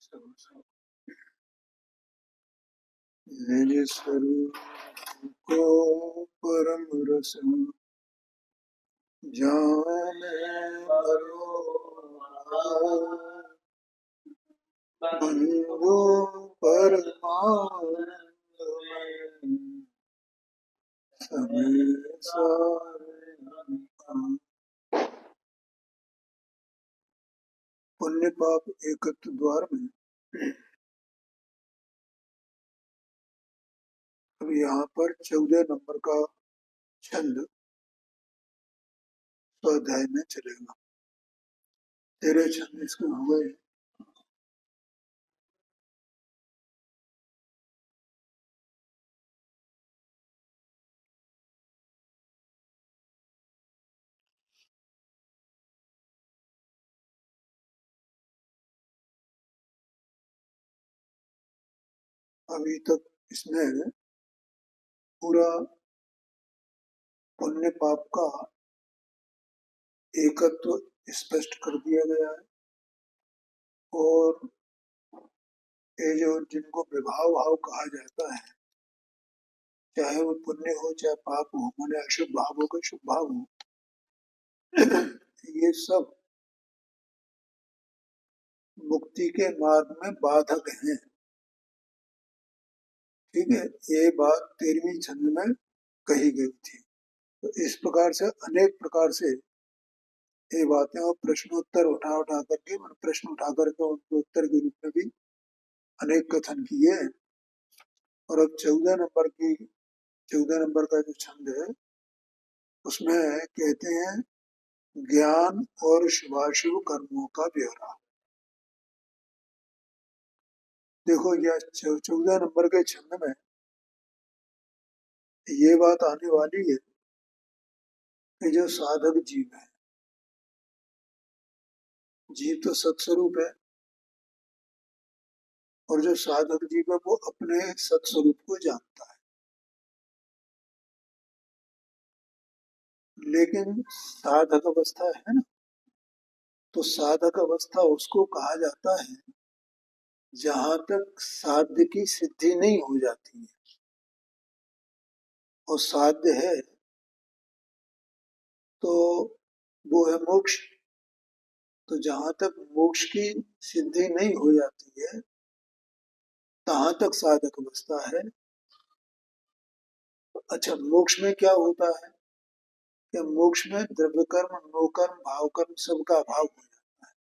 सब निज स्वरूप को परम रस जाने बंधु परमानंद में समय सारे पुण्य पाप एकत्व द्वार में। अब यहाँ पर 14 नंबर का छंद स्वाध्याय में चलेगा। 13 छंद इसके हो गए। अभी तक इसमें पूरा पुण्य पाप का एकत्व स्पष्ट कर दिया गया है, और ये जो जिनको विभाव भाव कहा जाता है, चाहे वो पुण्य हो चाहे पाप हो, माने अशुभ भाव हो का शुभ भाव हो, ये सब मुक्ति के मार्ग में बाधक हैं। ठीक है, ये बात 13वीं छंद में कही गई थी। तो इस प्रकार से अनेक प्रकार से ये बातें और प्रश्नोत्तर उठा करके, प्रश्न उठा करके उनके उत्तर के रूप में भी अनेक कथन किए। और अब 14 नंबर का जो छंद है उसमें कहते हैं ज्ञान और शुभाशुभ कर्मों का ब्यौरा। देखो, यह 14 नंबर के छंद में ये बात आने वाली है कि जो साधक जीव है, जीव तो सत्स्वरूप है, और जो साधक जीव है वो अपने सत्स्वरूप को जानता है, लेकिन साधक अवस्था है ना, तो साधक अवस्था उसको कहा जाता है जहां तक साध्य की सिद्धि नहीं हो जाती है, और साध्य है तो वो है मोक्ष। तो जहां तक मोक्ष की सिद्धि नहीं हो जाती है तहां तक साधक अवस्था है। अच्छा, मोक्ष में क्या होता है कि मोक्ष में द्रव्य कर्म, नो कर्म, भाव कर्म सबका अभाव हो जाता है,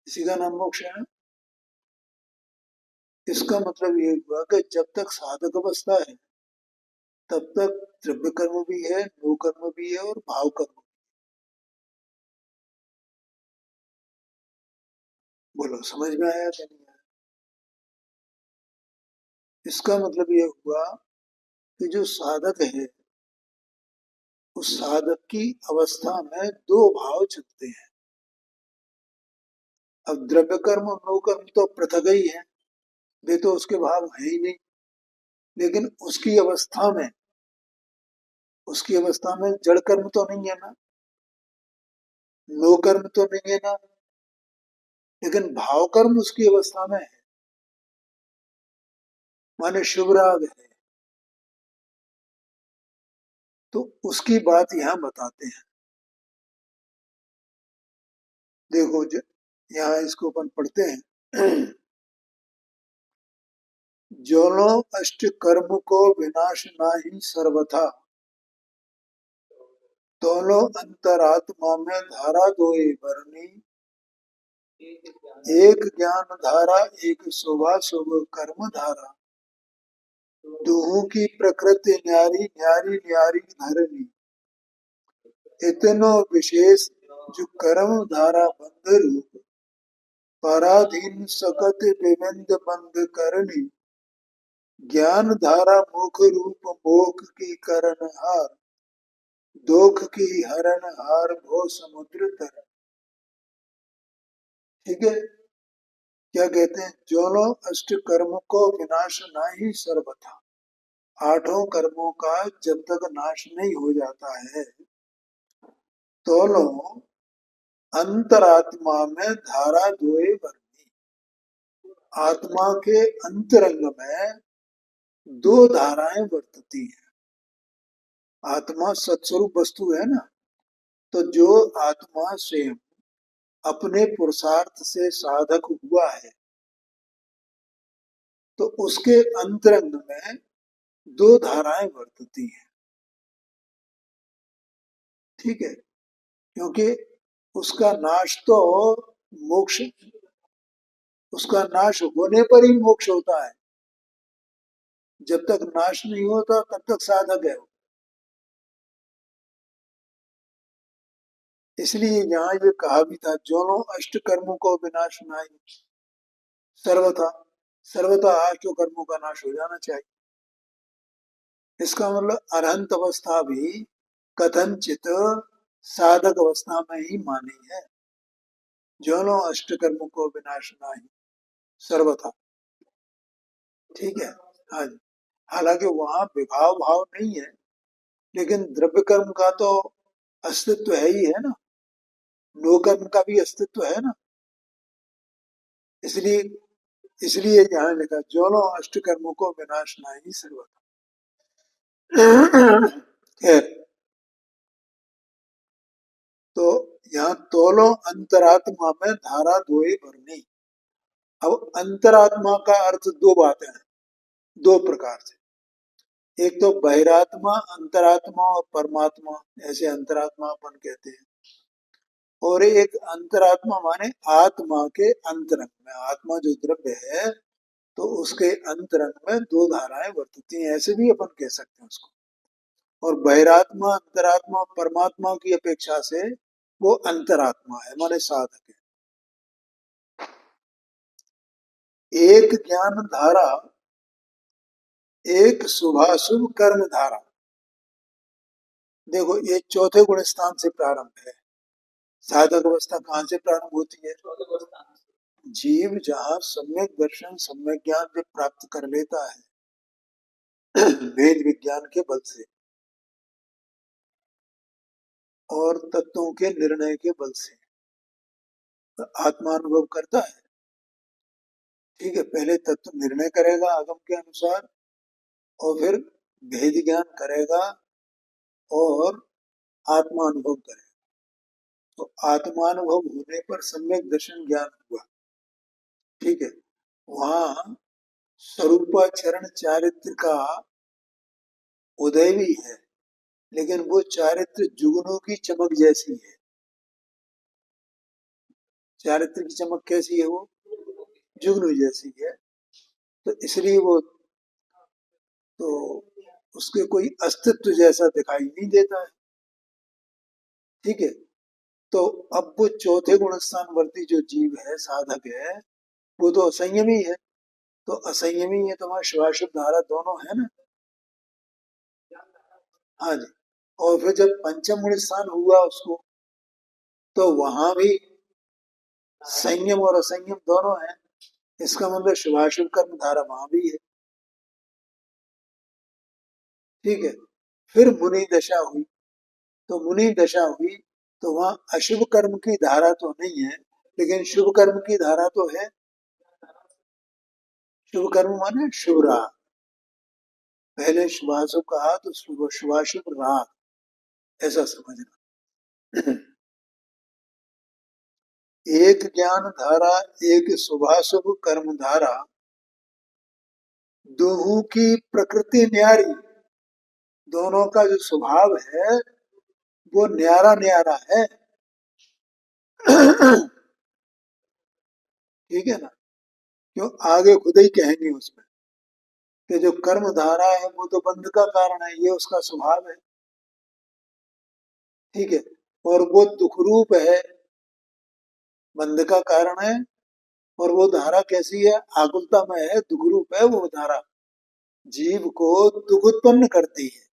इसी का नाम मोक्ष है ना। इसका मतलब ये हुआ कि जब तक साधक अवस्था है तब तक द्रव्य कर्म भी है, नो कर्म भी है, और भाव कर्म। बोलो, समझ में आया कि नहीं आया? इसका मतलब ये हुआ कि जो साधक है उस साधक की अवस्था में दो भाव चलते हैं। अब द्रव्य कर्म और नो कर्म तो पृथक ही है, वे तो उसके भाव है ही नहीं, लेकिन उसकी अवस्था में जड़ कर्म तो नहीं है ना, नो कर्म तो नहीं है ना, लेकिन भाव कर्म उसकी अवस्था में है, माने शुभ राग है। तो उसकी बात यहाँ बताते हैं। देखो, यहाँ इसको अपन पढ़ते हैं। जोनो अष्ट कर्म को विनाश नाही सर्वथा, दोनों अंतरात्मा में धारा दोए भरनी, एक ज्ञान धारा एक शुभाशुभ कर्म धारा, दोहों की प्रकृति न्यारी न्यारी न्यारी धरनी, इतनो विशेष जो कर्म धारा बंध रूप, पराधीन सकत विविध बंध करनी, ज्ञान धारा मुख रूप मोख की करण हार, दोख की हरण हार भो समुद्र तर। ठीक है, क्या कहते हैं? जोनो अष्ट कर्म को विनाश नाही सर्वथा, आठों कर्मों का जब तक नाश नहीं हो जाता है दोनों अंतरात्मा में धारा दोए भरनी, आत्मा के अंतरंग में दो धाराएं वर्तती हैं। आत्मा सत्स्वरूप वस्तु है ना, तो जो आत्मा स्वयं अपने पुरुषार्थ से साधक हुआ है, तो उसके अंतरंग में दो धाराएं वर्तती हैं। ठीक है, क्योंकि उसका नाश तो मोक्ष, उसका नाश होने पर ही मोक्ष होता है। जब तक नाश नहीं होता तब तक साधक है। इसलिए यहाँ ये कहा भी था, जोनो अष्ट कर्मों को विनाश नाई सर्वथा, सर्वथा अष्ट कर्मों का नाश हो जाना चाहिए। इसका मतलब अरहंत अवस्था भी कथनचित साधक अवस्था में ही मानी है। जोनो अष्ट कर्मों को विनाश नाई सर्वथा। ठीक है, हाँ जी। हालांकि वहां विभाव भाव नहीं है, लेकिन द्रव्य कर्म का तो अस्तित्व है ही है ना, नो कर्म का भी अस्तित्व है ना। इसलिए इसलिए यहाँ लिखा, जोनो अष्ट कर्मों को विनाश नहीं सर्वथा। खैर, तो यहाँ तोलो अंतरात्मा में धारा धोए भरनी। अब अंतरात्मा का अर्थ दो बातें हैं, दो प्रकार से। एक तो बहिरात्मा, अंतरात्मा और परमात्मा, ऐसे अंतरात्मा अपन कहते हैं। और एक अंतरात्मा माने आत्मा के अंतरंग में, आत्मा जो द्रव्य है तो उसके अंतरंग में दो धाराएं वर्तती हैं, ऐसे भी अपन कह सकते हैं उसको। और बहिरात्मा, अंतरात्मा, परमात्मा की अपेक्षा से वो अंतरात्मा है, माने साधक है। एक ज्ञान धारा, एक शुभाशुभ कर्म धारा। देखो, ये चौथे गुण स्थान से प्रारंभ है। साधक अवस्था कहाँ से प्रारंभ होती है? जीव जहाँ सम्यक दर्शन, सम्यक ज्ञान जब प्राप्त कर लेता है वेद विज्ञान के बल से और तत्वों के निर्णय के बल से, तो आत्मानुभव करता है। ठीक है, पहले तत्व निर्णय करेगा आगम के अनुसार, और फिर भेद ज्ञान करेगा और आत्मानुभव करेगा। तो आत्मानुभव होने पर सम्यक दर्शन ज्ञान हुआ। ठीक है, वहां स्वरूपाचरण चारित्र का उदय भी है, लेकिन वो चारित्र जुगनों की चमक जैसी है। चारित्र की चमक कैसी है? वो जुगनू जैसी है। तो इसलिए वो तो उसके कोई अस्तित्व जैसा दिखाई नहीं देता है। ठीक है, तो अब वो चौथे गुण स्थान वर्ती जो जीव है, साधक है, वो तो असंयमी है। तो असंयमी है तो वहां शिवाशुभ धारा दोनों है ना। हाँ जी। और फिर जब पंचम गुण स्थान हुआ उसको, तो वहां भी संयम और असंयम दोनों है। इसका मतलब शुभाशुभ कर्म धारा वहां भी है। ठीक है, फिर मुनि दशा हुई, तो मुनि दशा हुई तो वहां अशुभ कर्म की धारा तो नहीं है, लेकिन शुभ कर्म की धारा तो है। शुभ कर्म माने शुभ राग। पहले शुभाशुभ कहा तो शुभाशुभ राग, ऐसा समझना। एक ज्ञान धारा, एक शुभाशुभ कर्म धारा, दोनों की प्रकृति न्यारी। दोनों का जो स्वभाव है वो न्यारा न्यारा है। ठीक है ना, क्यों? आगे खुद ही कहेंगे उसमें कि जो कर्म धारा है वो तो बंध का कारण है, ये उसका स्वभाव है। ठीक है, और वो दुख रूप है, बंध का कारण है। और वो धारा कैसी है? आकुलता में है, दुख रूप है वो धारा, जीव को दुख उत्पन्न करती है।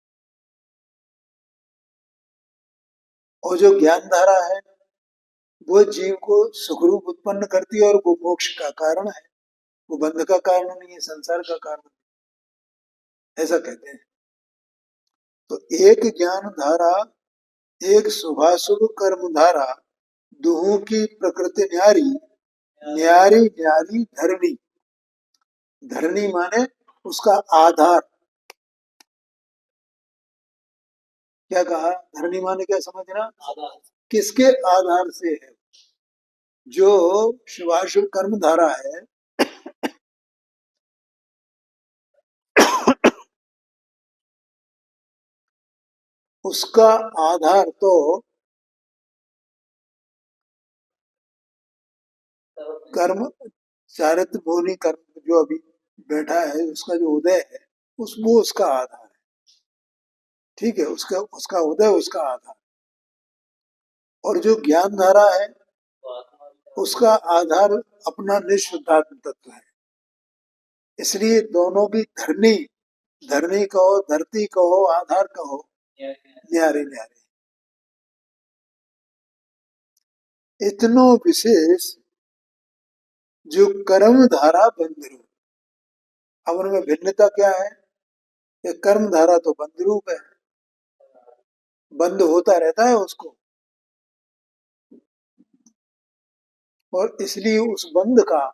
और जो ज्ञान धारा है वो जीव को सुख रूप उत्पन्न करती है, और वो मोक्ष का कारण है। वो बंध का कारण नहीं है, संसार का कारण है, ऐसा कहते हैं। तो एक ज्ञान धारा, एक शुभाशुभ कर्म धारा, दोनों की प्रकृति न्यारी, न्यारी न्यारी धर्मी। धरणी माने उसका आधार। क्या कहा? धरणी माने क्या समझना? किसके आधार से है? जो शुभाशुभ कर्म धारा है, उसका आधार तो कर्म, चारित्र भुवनी कर्म जो अभी बैठा है, उसका जो उदय है, वो उसका आधार है। ठीक है, उसका उसका उदय उसका आधार। और जो ज्ञान धारा है, उसका आधार अपना निःशुद्धात्म तत्व है। इसलिए दोनों की धरनी, धरनी कहो, धरती कहो, आधार कहो, न्यारे न्यारे। इतनो विशेष जो कर्म धारा बंध रूप। अब उनमें भिन्नता क्या है? ये कर्म धारा तो बंध रूप है, बंद होता रहता है उसको, और इसलिए उस बंद का,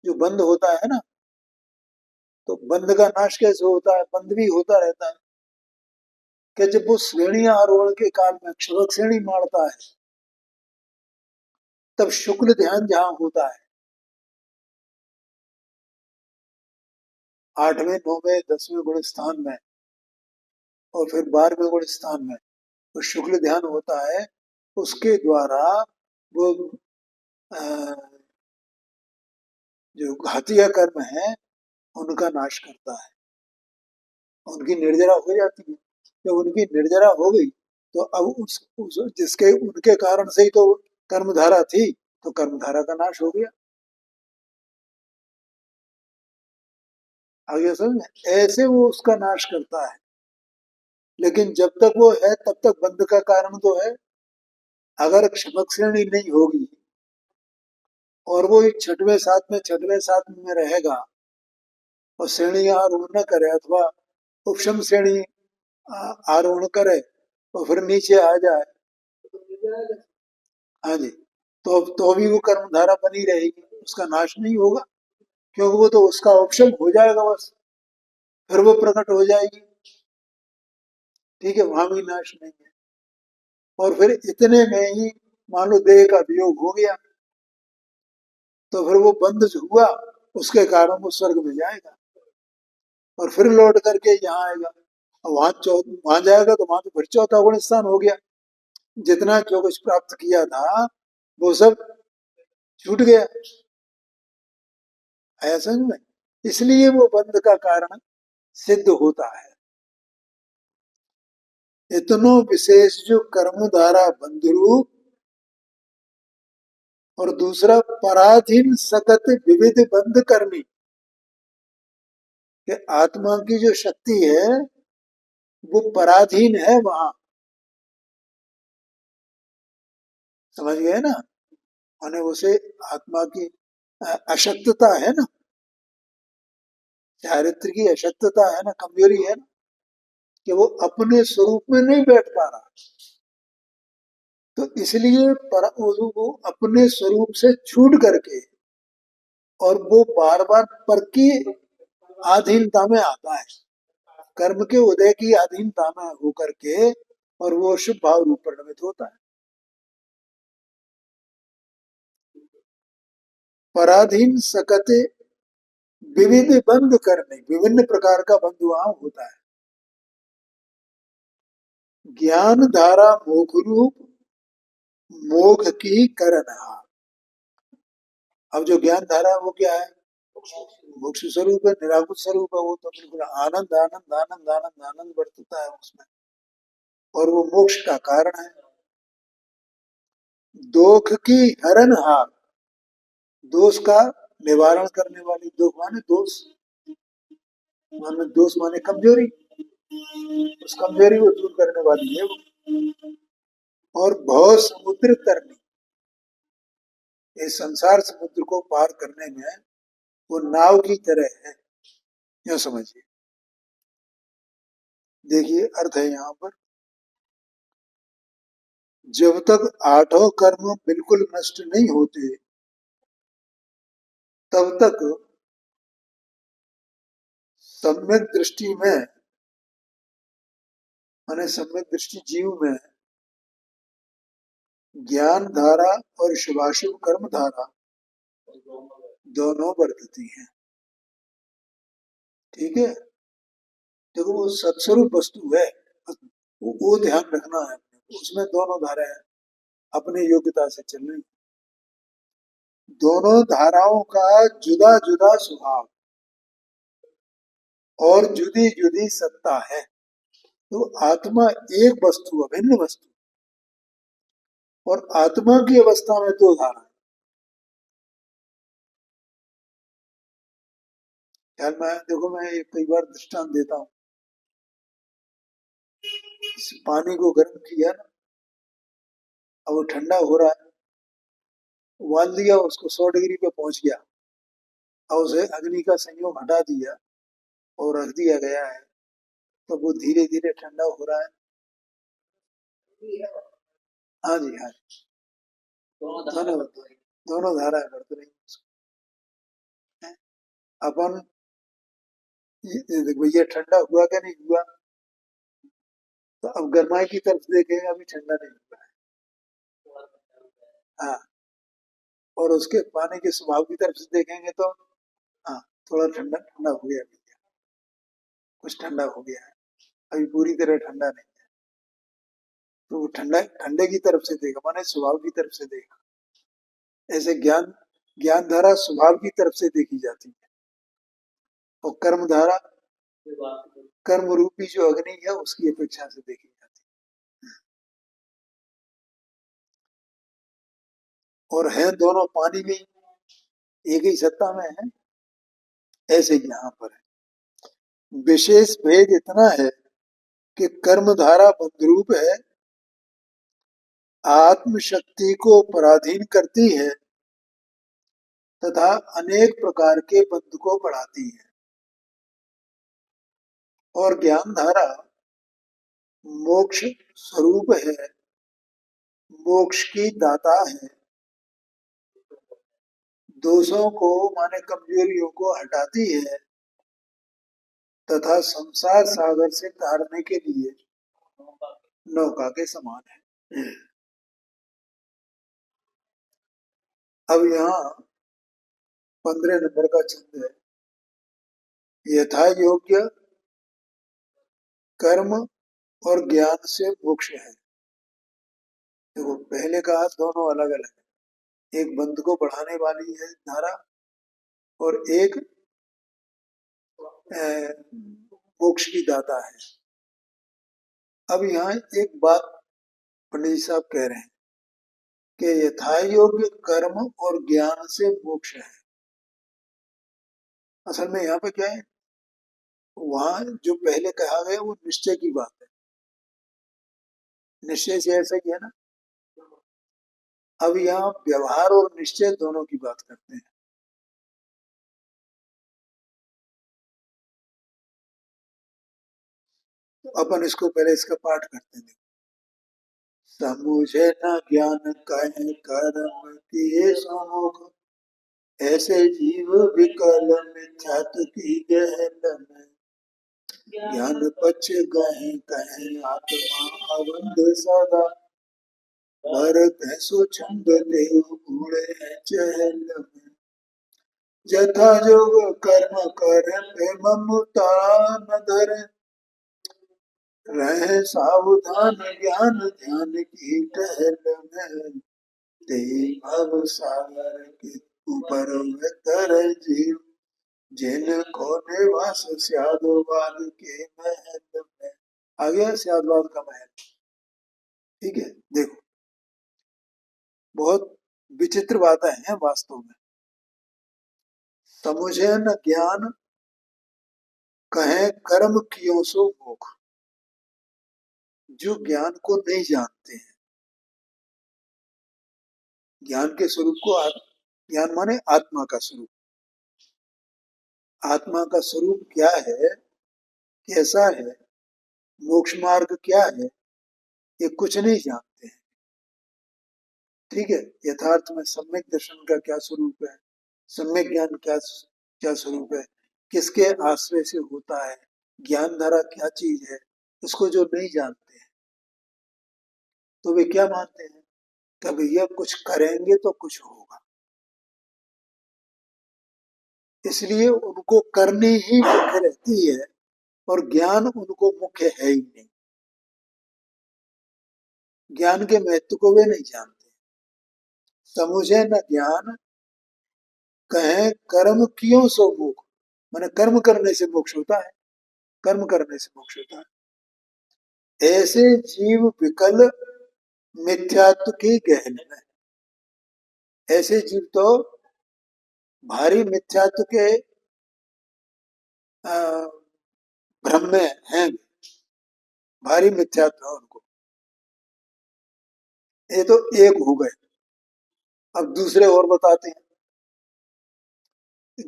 जो बंद होता है ना, तो बंद का नाश कैसे होता है? बंद भी होता रहता है। कि जब वो श्रेणियां आरोहण के काल में क्षुभक श्रेणी मारता है, तब शुक्ल ध्यान जहां होता है, 8वें 9वें 10वें गुण स्थान में और फिर 12वें गुण स्थान में तो शुक्ल ध्यान होता है। उसके द्वारा वो जो घातीय कर्म है, उनका नाश करता है, उनकी निर्जरा हो जाती है। जब उनकी निर्जरा हो गई, तो अब उस जिसके उनके कारण से ही तो कर्मधारा थी, तो कर्मधारा का नाश हो गया। आगे समझ में? ऐसे वो उसका नाश करता है। लेकिन जब तक वो है, तब तक बंध का कारण तो है। अगर क्षमक श्रेणी नहीं होगी और वो छठवें सातवें में रहेगा और श्रेणी आरोहण न करे, अथवा उपशम श्रेणी आरोहण करे और फिर नीचे आ जाए, हाँ जी, तो भी वो कर्मधारा बनी रहेगी, उसका नाश नहीं होगा। क्योंकि वो तो उसका ऑप्शन हो जाएगा बस, फिर वो प्रकट हो जाएगी। ठीक है, वहां भी नाश नहीं है। और फिर इतने में ही मान लो देह का वियोग हो गया, तो फिर वो बंध जो हुआ, उसके कारण वो स्वर्ग में जाएगा और फिर लौट करके यहाँ आएगा। और वहां जाएगा तो वहां तो फिर चौथा गुण स्थान हो गया। जितना जो कुछ प्राप्त किया था, वो सब छूट गया। ऐसा में इसलिए वो बंध का कारण सिद्ध होता है। इतनो विशेष जो कर्म धारा बंध रूप, और दूसरा पराधीन सकत विविध बंध करनी, कि आत्मा की जो शक्ति है, वो पराधीन है वहां। समझ गए ना? माने उसे आत्मा की अशक्तता है ना, चारित्र की अशक्तता है ना, कमजोरी है ना, कि वो अपने स्वरूप में नहीं बैठ पा रहा। तो इसलिए वो अपने स्वरूप से छूट करके, और वो बार बार पर की अधीनता में आता है, कर्म के उदय की अधीनता में होकर के, और वो शुभ भाव रूप परिणमित होता है। पराधीन सकते विविध बंध करने, विभिन्न प्रकार का बंध वहां होता है। ज्ञान धारा मोख रूप मोख की करना। अब जो ज्ञान धारा है वो क्या है? मोक्ष स्वरूप है, निराकुत स्वरूप है। वो तो बिल्कुल आनंद आनंद आनंद आनंद आनंद बरतता है उसमें, और वो मोक्ष का कारण है। दोख की हरण हार, दोष का निवारण करने वाली, दोष माने दोष, माने दोष माने कमजोरी, उस कमजोरी को दूर करने वाली है वो। और भव समुद्र तरनी, इस संसार समुद्र को पार करने में वो नाव की तरह है, यह समझिए। देखिए अर्थ है यहाँ पर, जब तक आठों कर्म बिल्कुल नष्ट नहीं होते, तब तक सम्यक दृष्टि में माने सम्यक दृष्टि जीव में ज्ञान धारा और शुभाशुभ कर्म धारा दोनों बरतती हैं। ठीक है, देखो वो सत्स्वरूप वस्तु है, वो ध्यान रखना है, उसमें दोनों धाराएं अपनी योग्यता से चल रही। दोनों धाराओं का जुदा जुदा स्वभाव और जुदी जुदी सत्ता है। तो आत्मा एक वस्तु, अभिन्न वस्तु, और आत्मा की अवस्था में दो धारा। ख्याल में देखो, मैं कई बार दृष्टांत देता हूँ। पानी को गर्म किया ना, अब वो ठंडा हो रहा है, उबाल दिया, उसको 100 डिग्री पे पहुंच गया, और उसे अग्नि का संयोग हटा दिया और रख दिया गया है, तो वो धीरे धीरे ठंडा हो रहा है। हाँ जी, हाँ जी, दोनों धाराएं बढ़ रही हैं। अपन देखो, ये ठंडा हुआ क्या नहीं हुआ, तो अब गर्माई की तरफ देखेंगे, अभी ठंडा नहीं हुआ है। हाँ, और उसके पानी के स्वभाव की तरफ से देखेंगे तो हाँ, थोड़ा ठंडा ठंडा हो गया, अभी कुछ ठंडा हो गया है, अभी पूरी तरह ठंडा नहीं है। तो वो ठंडा ठंडे की तरफ से देखा, माने स्वभाव की तरफ से देखा। ऐसे ज्ञान ज्ञान धारा स्वभाव की तरफ से देखी जाती है, और कर्म धारा कर्म रूपी जो अग्नि है उसकी अपेक्षा से देखी जाती है। और है दोनों पानी में एक ही सत्ता में है, ऐसे ही यहाँ पर है। विशेष भेद इतना है कि कर्म धारा बंधरूप है, आत्म शक्ति को पराधीन करती है तथा अनेक प्रकार के बंध को बढ़ाती है। और ज्ञान धारा मोक्ष स्वरूप है, मोक्ष की दाता है, दोषों को माने कमजोरियों को हटाती है तथा संसार सागर से तारने के लिए नौका के समान है। अब यहाँ 15 नंबर का छंद है, यथा योग्य कर्म और ज्ञान से मोक्ष है। देखो, पहले कहा दोनों अलग अलग है, एक बंध को बढ़ाने वाली है धारा, और एक मोक्ष की दाता है। अब यहाँ एक बात पंडित जी साहब कह रहे हैं कि यथा योग्य कर्म और ज्ञान से मोक्ष है। असल में यहाँ पे क्या है, वहां जो पहले कहा गया वो निश्चय की बात है, निश्चय से ऐसा ही है ना। अब यहाँ व्यवहार और निश्चय दोनों की बात करते हैं। तो अपन इसको पहले इसका पाठ करते हैं। समुझे न ज्ञान कहे कर्म किए सम्मुख, ऐसे जीव विकल मिथ्यात्व की गहन में। ज्ञान पक्ष गहे कहे आत्मा अबंध सदा, भरत है सो छंद देव उड़े है चहल में। जथा जोग कर्म कर पे ममता न धरे, रहे सावधान ज्ञान ध्यान की टहल में। ते भव सागर के ऊपर तर जीव, जिनको निवास स्यादवाद के महल में। आ गया स्यादवाद का महल। ठीक है, देखो बहुत विचित्र बातें हैं वास्तव में। समुझे न ज्ञान कहे कर्म कियो सो मोख, जो ज्ञान को नहीं जानते हैं, ज्ञान के स्वरूप को ज्ञान माने आत्मा का स्वरूप, आत्मा का स्वरूप क्या है, कैसा है, मोक्ष मार्ग क्या है, ये कुछ नहीं जानते हैं। ठीक है, यथार्थ में सम्यक दर्शन का क्या स्वरूप है, सम्यक ज्ञान क्या क्या स्वरूप है, किसके आश्रय से होता है, ज्ञान धारा क्या चीज है, इसको जो नहीं जानते हैं तो वे क्या मानते हैं कि भैया कुछ करेंगे तो कुछ होगा, इसलिए उनको करनी ही मुख्य रहती है और ज्ञान उनको मुख्य है ही नहीं। ज्ञान के महत्व को वे नहीं जानते। समुझे न ज्ञान कहें कर्म क्यों सो मुख, माने कर्म करने से मोक्ष होता है, कर्म करने से मोक्ष होता है। ऐसे जीव विकल मिथ्यात्व की गहन में, ऐसे जीव तो भारी मिथ्यात्व के अ, भ्रम में हैं, भारी मिथ्यात्व है उनको। ये तो एक हो गए, अब दूसरे और बताते हैं।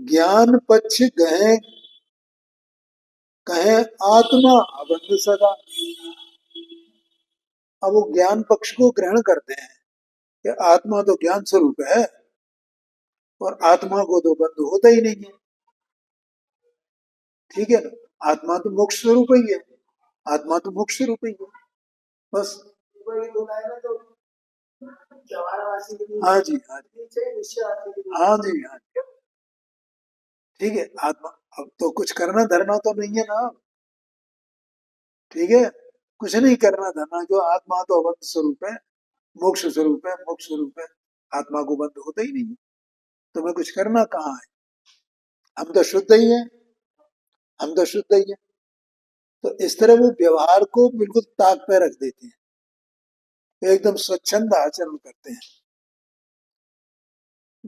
ज्ञान पक्ष गए कहे आत्मा अबंध सदा, अब वो ज्ञान पक्ष को ग्रहण करते हैं कि आत्मा तो ज्ञान स्वरूप है और आत्मा को तो बंध होता ही नहीं है। ठीक है ना, आत्मा तो मोक्ष स्वरूप ही है, आत्मा तो मोक्ष स्वरूप ही है, बस। हाँ जी, हाँ जी, हाँ जी, हाँ जी, ठीक है। आत्मा, अब तो कुछ करना धरना तो नहीं है ना, ठीक है, कुछ नहीं करना धरना, जो आत्मा तो अबंध स्वरूप है, मोक्ष स्वरूप है, मोक्ष स्वरूप है, आत्मा को बंध होता ही नहीं है, तो मैं कुछ करना कहाँ है, हम तो शुद्ध ही है, हम तो शुद्ध ही है। तो इस तरह वो व्यवहार को बिल्कुल ताक पे रख देते हैं, वो एकदम स्वच्छंद आचरण करते हैं।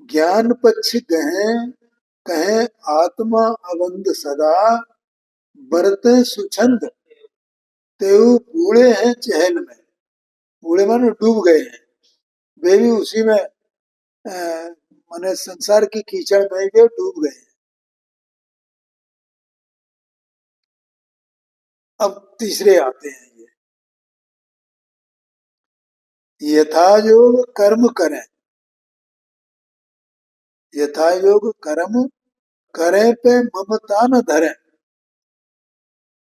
ज्ञान पक्ष गहे कहे आत्मा अबंध सदा, बरते सुछंद तेऊ बूढ़े हैं चहल में, बूढ़े मानो डूब गए हैं, वे भी उसी में माने संसार की कीचड़ में वे डूब गए हैं। अब तीसरे आते हैं ये, यथा योग कर्म करें, यथा योग कर्म करें पे ममता न धरें,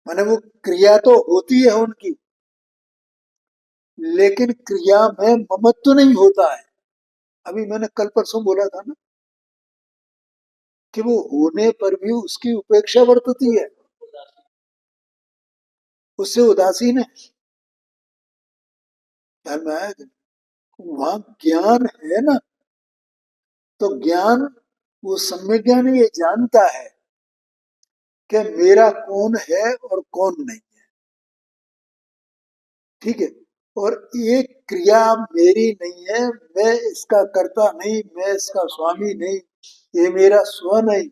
माने वो क्रिया तो होती है उनकी, लेकिन क्रिया में ममत्व नहीं होता है। अभी मैंने कल परसों बोला था ना कि वो होने पर भी उसकी उपेक्षा बरतती है, उससे उदासीन है। ध्यान में आया, वहां ज्ञान है ना, तो ज्ञान, वो सम्यक ज्ञान ये जानता है कि मेरा कौन है और कौन नहीं है, ठीक है, और ये क्रिया मेरी नहीं है, मैं इसका कर्ता नहीं, मैं इसका स्वामी नहीं, ये मेरा स्व नहीं,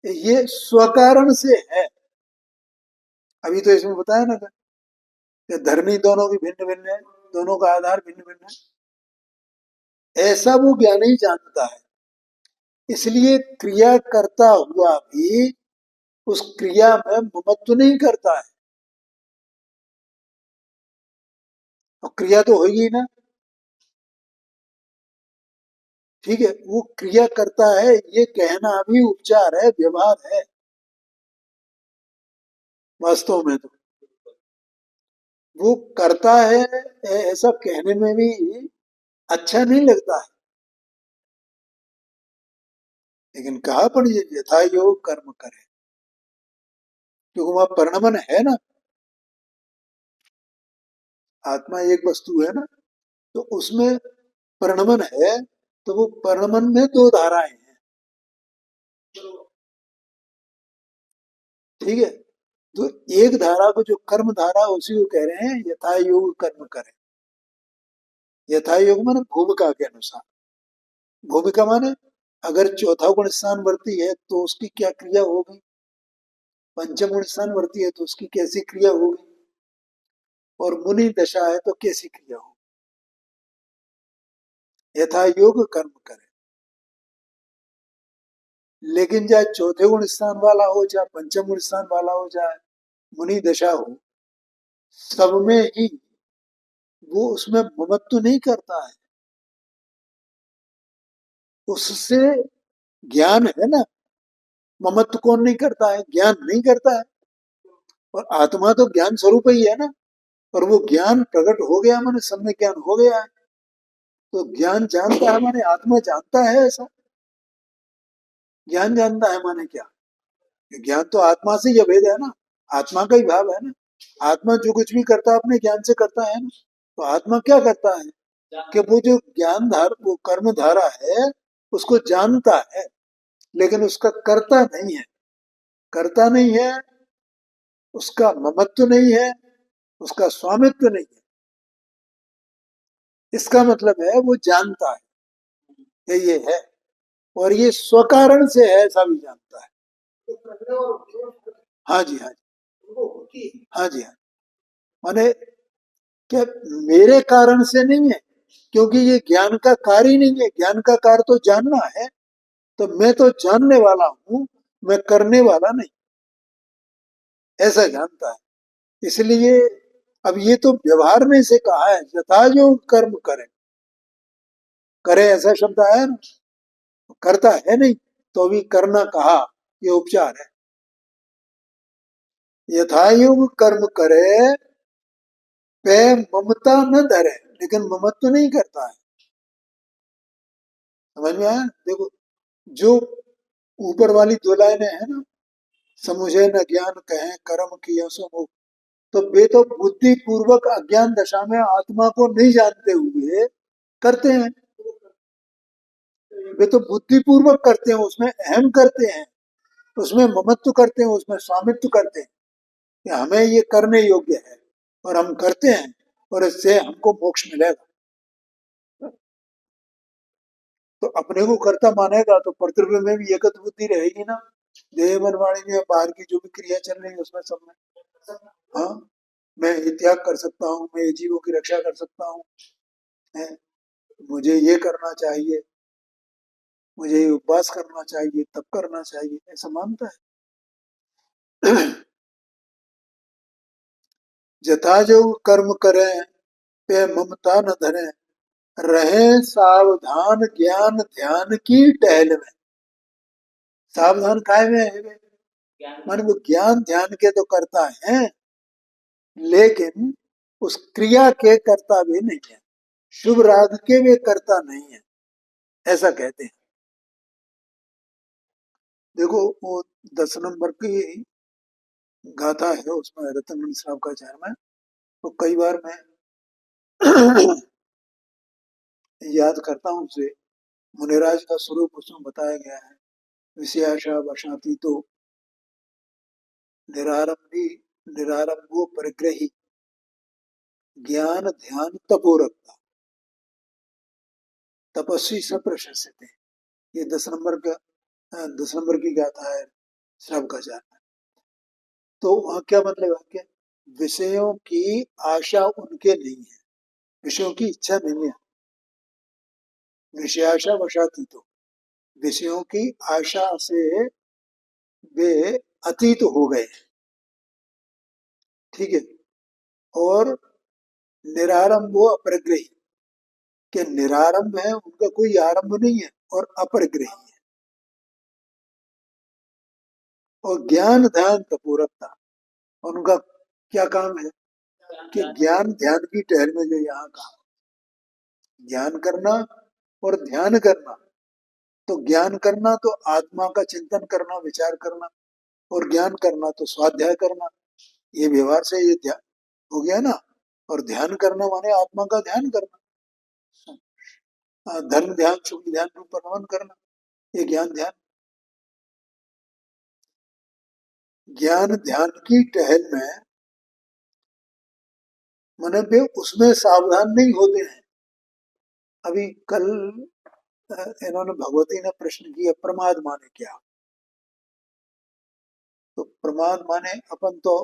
ये स्वकारण से है। अभी तो इसमें बताया ना कि धर्मी दोनों की भिन्न भिन्न है, दोनों का आधार भिन्न भिन्न है, ऐसा वो ज्ञान ही जानता है। इसलिए क्रिया करता हुआ भी उस क्रिया में ममत्व नहीं करता है, और क्रिया तो होगी ना, ठीक है, वो क्रिया करता है, ये कहना भी उपचार है, व्यवहार है, वास्तव में तो वो करता है, ऐसा कहने में भी अच्छा नहीं लगता है, लेकिन कहा पर ये यथा योग कर्म करे, क्योंकि वहां परिणमन है ना, आत्मा एक वस्तु है ना, तो उसमें परिणमन है, तो वो परिणमन में दो धाराएं हैं, ठीक है, तो एक धारा को जो कर्म धारा उसी को कह रहे हैं यथा योग कर्म करें। यथा योग माने भूमिका के अनुसार, भूमिका माने अगर चौथा गुण स्थान वर्ती है तो उसकी क्या क्रिया होगी, पंचम गुण स्थान वर्ती है तो उसकी कैसी क्रिया होगी, और मुनि दशा है तो कैसी क्रिया होगी, यथा योग कर्म करें। लेकिन चाहे चौथे गुण स्थान वाला हो, चाहे पंचम गुण स्थान वाला हो, चाहे मुनि दशा हो, सब में ही वो उसमें ममत्व नहीं करता है, उससे ज्ञान है ना, ममत्व कौन नहीं करता है, ज्ञान नहीं करता है। और आत्मा तो ज्ञान स्वरूप ही है ना, और वो ज्ञान प्रकट हो गया माने सब में ज्ञान हो गया है। तो ज्ञान जानता है माने आत्मा जानता है ऐसा। ज्ञान जानता है माने क्या, ज्ञान तो आत्मा से ही अभेद है ना, आत्मा का ही भाव है ना। आत्मा जो कुछ भी करता है अपने ज्ञान से करता है ना। तो आत्मा क्या करता है कि वो जो ज्ञान धार वो कर्म धारा है उसको जानता है, लेकिन उसका करता नहीं है। करता नहीं है, उसका ममत्व नहीं है, उसका स्वामित्व नहीं है। इसका मतलब है वो जानता है कि ये है, और ये स्वकारण से है ऐसा भी जानता है। हाँ जी, हाँ जी, हाँ जी, हाँ। माने क्या, मेरे कारण से नहीं है, क्योंकि ये ज्ञान का कार्य ही नहीं है। ज्ञान का कार्य तो जानना है, तो मैं तो जानने वाला हूँ, मैं करने वाला नहीं, ऐसा जानता है। इसलिए अब ये तो व्यवहार में से कहा है, यथा जो कर्म करे, करे ऐसा शब्द आया ना, करता है नहीं, तो अभी करना कहा, ये उपचार है। यथायोग कर्म करे पे ममता न धरे, लेकिन ममत्व नहीं करता है। समझ में आया, देखो जो ऊपर वाली दो लाइनें है ना, समुझे न ज्ञान कहें कर्म किया सो मुख, तो वे तो बुद्धि पूर्वक अज्ञान दशा में आत्मा को नहीं जानते हुए करते हैं। वे तो बुद्धि पूर्वक करते हैं, उसमें अहम करते हैं, उसमें ममत्व करते हैं, उसमें स्वामित्व करते हैं कि हमें ये करने योग्य है, और हम करते हैं, और इससे हमको मोक्ष मिलेगा। तो अपने को कर्ता मानेगा तो कर्तव्य में भी एकत्व बुद्धि रहेगी ना। देह मन वाणी में बाहर की जो भी क्रिया चल रही है उसमें सब में, हाँ, मैं ये त्याग कर सकता हूँ, मैं ये जीवों की रक्षा कर सकता हूँ, है, मुझे ये करना चाहिए, मुझे ये उपवास करना चाहिए, तब करना चाहिए, ऐसा मानता है। जथा जो कर्म करें पे ममता न धरे, रहे सावधान ज्ञान ध्यान की टहल में। सावधान काय में है वे? मान वो ज्ञान ध्यान के तो करता है, लेकिन उस क्रिया के करता भी नहीं है, शुभ राग के वे करता नहीं है, ऐसा कहते हैं। देखो वो 10 नंबर की गाथा है, उसमें रतन साहब का चरण में, तो कई बार मैं याद करता हूँ उसे। मुनिराज का स्वरूप उसमें बताया गया है। विषयाशा वशाती तो निरारंभी निरारंभो परिग्रही ज्ञान ध्यान तपो रखता तपस्वी सब प्रशंसित है। ये 10 नंबर का 10 नंबर की गाथा है श्रव का चरण। तो वहां क्या मतलब है कि विषयों की आशा उनके नहीं है, विषयों की इच्छा नहीं है। विषयाशा वशाती तो, विषयों की आशा से वे अतीत हो गए, ठीक है। और निरारंभ वो अपरिग्रही, के निरारंभ है, उनका कोई आरंभ नहीं है, और अपरिग्रही है। और ज्ञान ध्यान तपोरकता, उनका क्या काम है कि ज्ञान ध्यान की टहल में, जो यहाँ कहा ज्ञान करना और ध्यान करना। तो ज्ञान करना तो आत्मा का चिंतन करना, विचार करना, और ज्ञान करना तो स्वाध्याय करना, ये व्यवहार से ये ध्यान हो गया ना। और ध्यान करना माने आत्मा का ध्यान करना, धर्म ध्यान सुख ध्यान रूप परमन करना, ये ज्ञान ध्यान। ज्ञान ध्यान की टहल में माने वे उसमें सावधान नहीं होते हैं। अभी कल इन्होंने भगवती ने प्रश्न किया प्रमाद माने क्या। तो प्रमाद माने अपन तो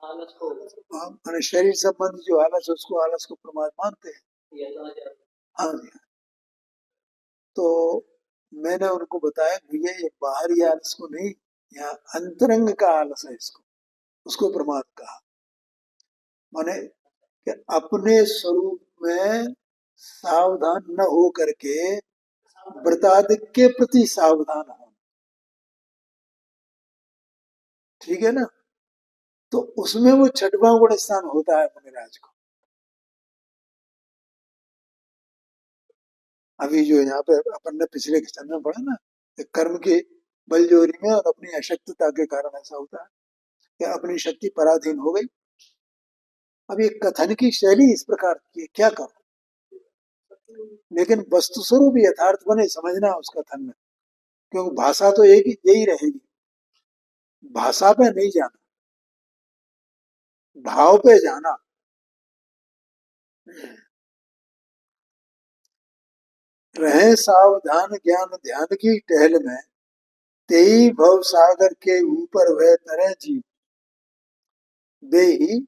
माने शरीर संबंधी जो आलस है उसको आलस को प्रमाद मानते हैं। हाँ जी। तो मैंने उनको बताया भैया ये बाहरी आलस को नहीं, यहाँ अंतरंग का आलस है, इसको उसको प्रमाद कहा। माने कि अपने स्वरूप में सावधान न हो करके व्रतादि के प्रति सावधान हो, ठीक है ना। तो उसमें वो छठवां गुण स्थान होता है मुनिराज को। अभी जो यहाँ पे अपन ने पिछले किस्म में पढ़ा ना, कर्म के बलजोरी में और अपनी अशक्तता के कारण ऐसा होता है कि अपनी शक्ति पराधीन हो गई। अब ये कथन की शैली इस प्रकार की है, क्या करो, लेकिन वस्तु स्वरूप यथार्थ बने समझना उस कथन में, क्योंकि भाषा तो एक ही यही रहेगी, भाषा पे नहीं जाना, भाव पे जाना। रहे सावधान ज्ञान ध्यान की टहल में, तेई भव सागर के ऊपर वह तरह जीव, वे ही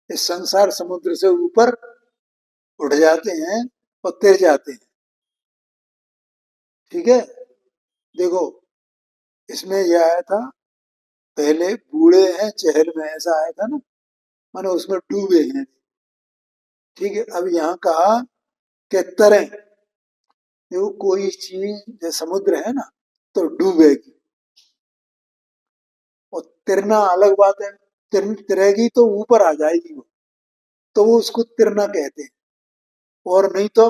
इस संसार समुद्र से ऊपर उठ जाते हैं और तिर जाते हैं। ठीक है, देखो इसमें यह आया था, पहले बूढ़े हैं चहल में, ऐसा आया था ना, मानो उसमें डूबे हैं। ठीक है, अब यहाँ कहा कि तरें, देखो कोई चीज जैसे समुद्र है ना तो डूबेगी, और तिरना अलग बात है, तिरेगी तो ऊपर आ जाएगी वो, तो वो उसको तिरना कहते हैं। और नहीं तो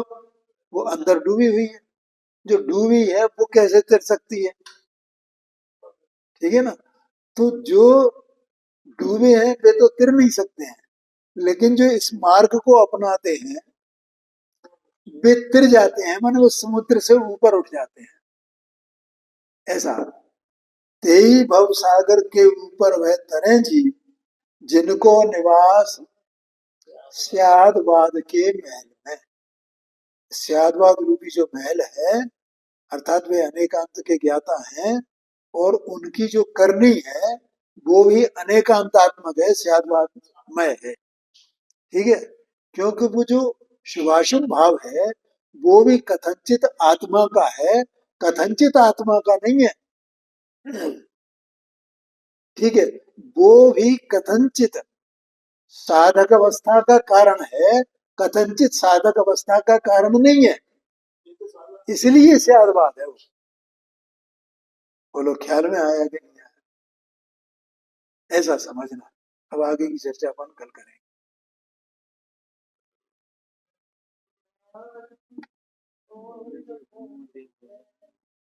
वो अंदर डूबी हुई है, जो डूबी है वो कैसे तिर सकती है, ठीक है ना। तो जो डूबे हैं वे तो तिर नहीं सकते हैं, लेकिन जो इस मार्ग को अपनाते हैं वे तिर जाते हैं, माने वो समुद्र से ऊपर उठ जाते हैं, ऐसा। तेई भव सागर के ऊपर वह तरे जीव, जिनको निवास स्यादवाद के महल में। स्यादवाद रूपी जो महल है, अर्थात वे अनेकांत के ज्ञाता हैं, और उनकी जो करनी है वो भी अनेकांतात्मक है, स्यादवादमय है। ठीक है, क्योंकि वो जो शुभाशुभ भाव है वो भी कथनचित आत्मा का है, कथनचित आत्मा का नहीं है। ठीक है, वो भी कथनचित साधक अवस्था का कारण है, कथनचित साधक अवस्था का कारण नहीं है, इसलिए स्यादवाद है वो। बोलो ख्याल में आया कि नहीं आया, ऐसा समझना। अब आगे की चर्चा अपन कल करेंगे।